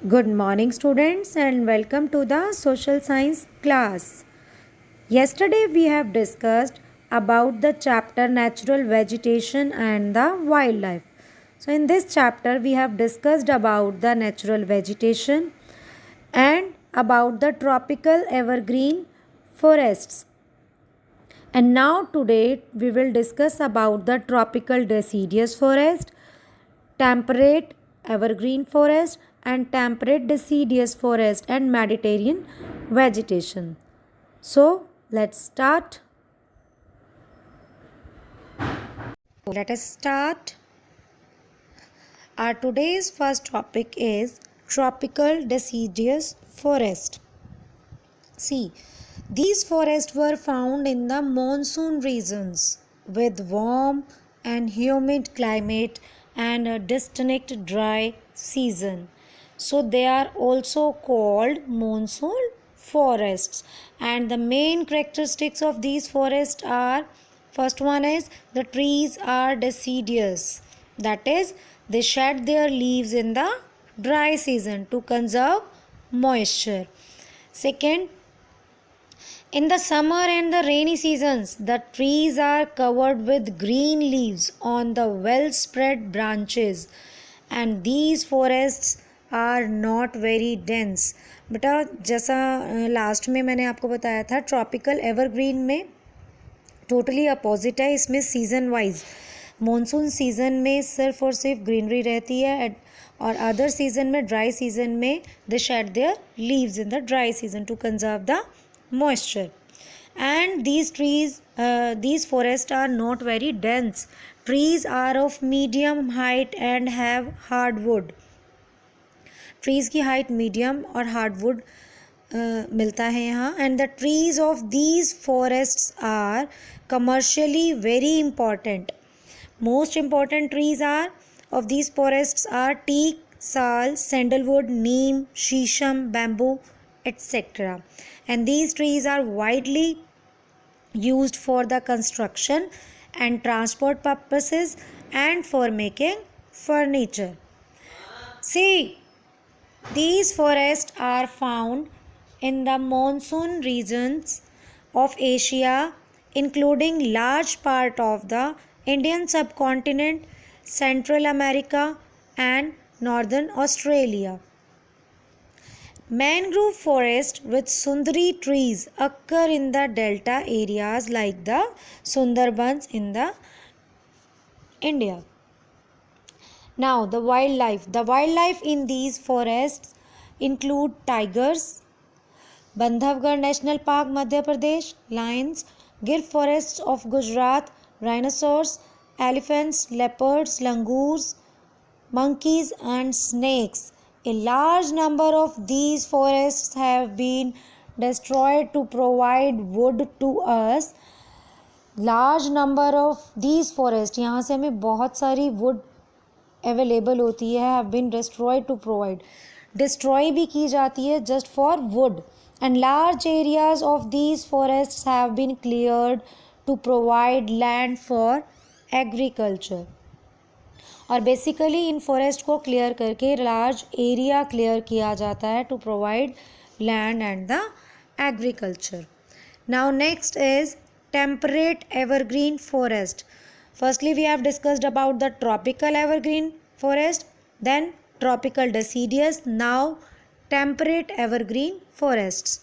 Good morning, students, and welcome to the social science class. Yesterday, we have discussed about the chapter natural vegetation and the wildlife. So, in this chapter, we have discussed about the natural vegetation and about the tropical evergreen forests. And now, today, we will discuss about the tropical deciduous forest, temperate evergreen forest and temperate deciduous forest and Mediterranean vegetation. So let's start. Let us start. Our today's first topic is tropical deciduous forest. See, these forests were found in the monsoon regions with warm and humid climate and a distinct dry season. So they are also called monsoon forests. And the main characteristics of these forests are, first one is the trees are deciduous. That is, they shed their leaves in the dry season to conserve moisture. Second, in the summer and the rainy seasons, the trees are covered with green leaves on the well spread branches, and these forests are not very dense. बेटा जैसा last में मैंने आपको बताया था tropical evergreen में totally opposite है. इसमें सीज़न वाइज मॉनसून सीज़न में सिर्फ और सिर्फ ग्रीनरी रहती है और अदर सीज़न में ड्राई सीज़न में they shed their leaves in the dry season to conserve the moisture. And these forests are not very dense. Trees are of medium height and have hardwood. Trees की height medium और hardwood मिलता है यहाँ. And the trees of these forests are commercially very important. Most important trees are of these forests are teak, sal, sandalwood, neem, shisham, bamboo, etc. And these trees are widely used for the construction and transport purposes and for making furniture. See, these forests are found in the monsoon regions of Asia, including large part of the Indian subcontinent, Central America and Northern Australia. Mangrove forests with Sundari trees occur in the delta areas like the Sundarbans in the India. Now the wildlife. The wildlife in these forests include tigers, Bandhavgarh National Park, Madhya Pradesh, lions, Gir forests of Gujarat, rhinoceros, elephants, leopards, langurs, monkeys and snakes. A large number of these forests have been destroyed to provide wood to us. Large number of these forest, यहाँ से हमें बहुत सारी wood available होती है, have been destroyed to provide. Destroy भी की जाती है just for wood. And large areas of these forests have been cleared to provide land for agriculture. और बेसिकली इन फॉरेस्ट को क्लियर करके लार्ज एरिया क्लियर किया जाता है to provide land and the agriculture. Now next is temperate evergreen forest. Firstly, we have discussed about the tropical evergreen forest, then tropical deciduous, now temperate evergreen forests.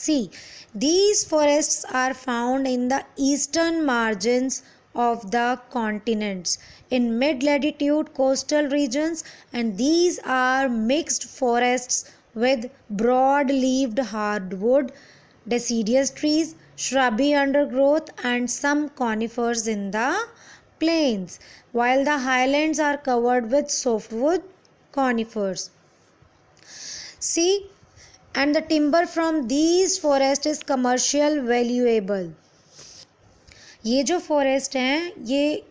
See, these forests are found in the eastern margins of the continents in mid-latitude coastal regions, and these are mixed forests with broad-leaved hardwood, deciduous trees, shrubby undergrowth and some conifers in the plains, while the highlands are covered with softwood conifers. See, and the timber from these forests is commercial valuable. ये जो forest हैं ये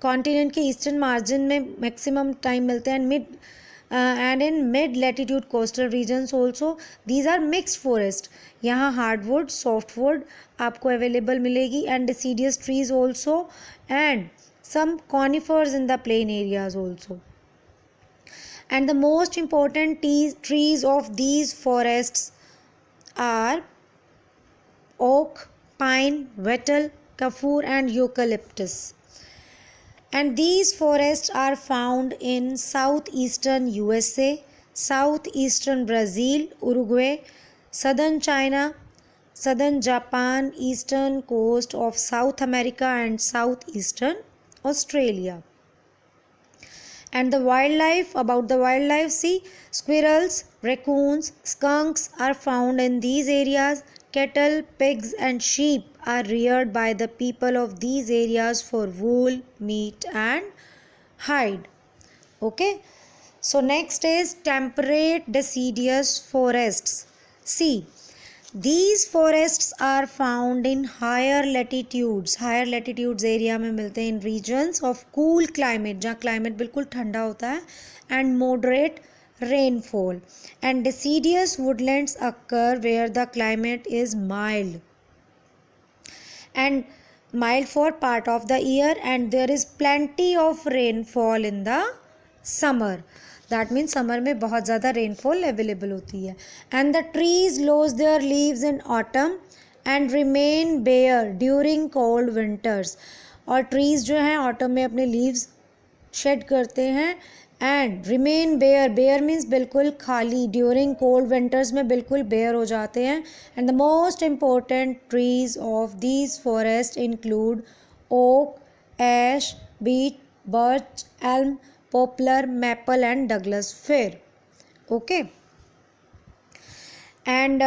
continent के eastern margin में maximum time मिलते हैं and in mid latitude coastal regions also these are mixed forest. यहाँ hardwood, softwood आपको available मिलेगी and deciduous trees also and some conifers in the plain areas also. And the most important trees of these forests are oak, pine, wattle, kaffir and eucalyptus. And these forests are found in southeastern USA, southeastern Brazil, Uruguay, southern China, southern Japan, eastern coast of South America and southeastern Australia. And the wildlife, about the wildlife, see, squirrels, raccoons, skunks are found in these areas. Cattle, pigs and sheep are reared by the people of these areas for wool, meat and hide. Okay. So next is temperate deciduous forests. See, these forests are found in higher latitudes area में मिलते हैं, in regions of cool climate, जहाँ climate बिल्कुल ठंडा होता है, and moderate rainfall. And deciduous woodlands occur where the climate is mild for part of the year, and there is plenty of rainfall in the summer. That means summer में बहुत ज़्यादा rainfall available होती है. And the trees lose their leaves in autumn and remain bare during cold winters. और trees जो हैं autumn में अपने लीव्स शेड करते हैं एंड रिमेन बेयर मीन्स बिल्कुल खाली, ड्यूरिंग कोल्ड विंटर्स में बिल्कुल बेयर हो जाते हैं. And the most important trees of these forest include oak, ash, beech, birch, elm, poplar, maple and Douglas fir. Okay. And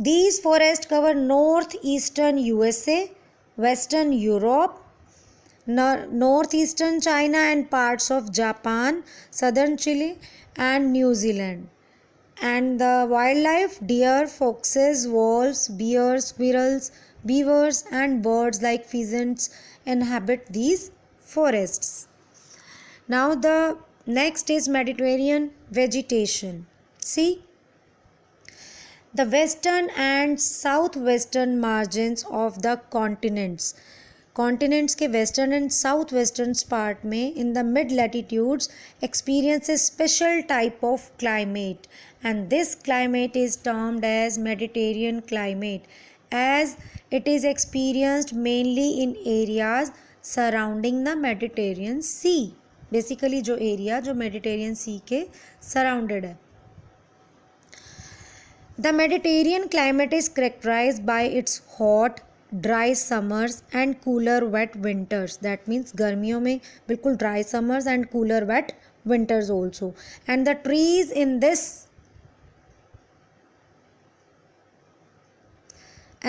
these forests cover northeastern USA, western Europe, northeastern China and parts of Japan, southern Chile and New Zealand. And the wildlife, deer, foxes, wolves, bears, squirrels, beavers and birds like pheasants inhabit these forests. Now the next is Mediterranean vegetation. See, the western and southwestern margins of the continents के western and southwestern part में in the mid latitudes experience a special type of climate, and this climate is termed as Mediterranean climate, as it is experienced mainly in areas surrounding the Mediterranean Sea. Basically जो area जो Mediterranean Sea के surrounded है. The Mediterranean climate is characterize by its hot dry summers and cooler wet winters. That means गर्मियों में बिल्कुल dry summers and cooler wet winters also. And the trees in this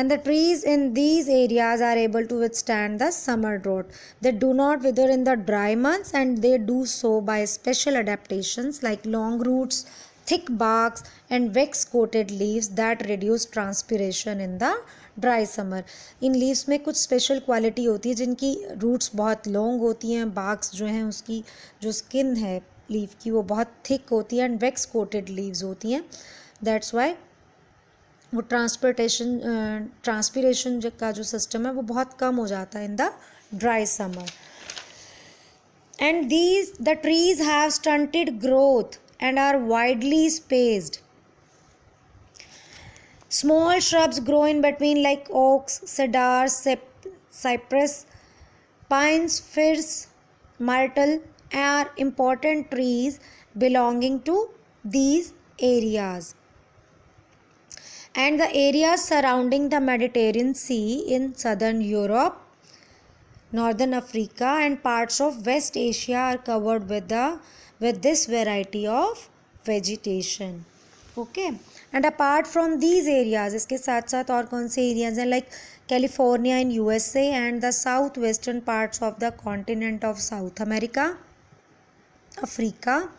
and the trees in these areas are able to withstand the summer drought. They do not wither in the dry months, and they do so by special adaptations like long roots, thick barks and wax coated leaves that reduce transpiration in the dry summer. In leaves में कुछ special quality होती है जिनकी roots बहुत long होती हैं, barks जो हैं उसकी जो skin है leaf की वो बहुत thick होती है and wax coated leaves होती हैं. That's why वो ट्रांसपिरेशन का जो सिस्टम है वो बहुत कम हो जाता है in the dry summer. And the trees have stunted growth and are widely spaced. Small shrubs grow in between like oaks, cedars, cypress, pines, firs, myrtle are important trees belonging to these areas. And the areas surrounding the Mediterranean Sea in southern Europe, northern Africa and parts of West Asia are covered with this variety of vegetation. Okay. And apart from these areas, इसके साथ साथ और कौन से areas हैं like California in USA and the southwestern parts of the continent of South America, Africa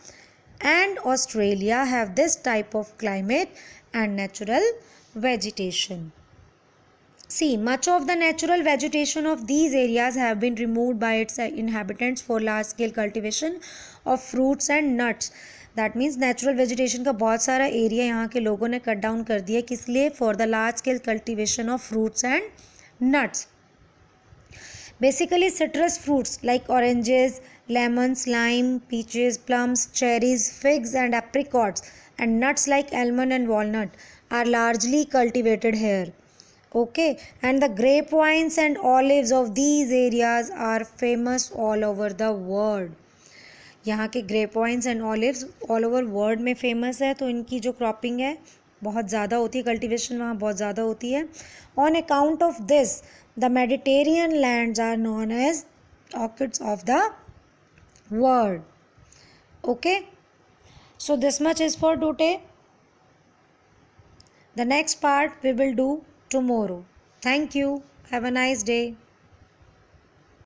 and Australia have this type of climate and natural vegetation. See, much of the natural vegetation of these areas have been removed by its inhabitants for large scale cultivation of fruits and nuts. That means natural vegetation का बहुत सारा area यहाँ के लोगों ने cut down कर दिया. किस लिए? For the large scale cultivation of fruits and nuts. Basically citrus fruits like oranges, lemons, lime, peaches, plums, cherries, figs, and apricots, and nuts like almond and walnut are largely cultivated here. Okay, and the grapevines and olives of these areas are famous all over the world. यहाँ के grape vines and olives all over world में famous है, तो इनकी जो cropping है बहुत ज़्यादा होती है, कल्टीवेशन वहाँ बहुत ज़्यादा होती है. On account of this the Mediterranean lands are known as orchids of the world. Okay, so this much is for today. The next part we will do tomorrow. Thank you. Have a nice day.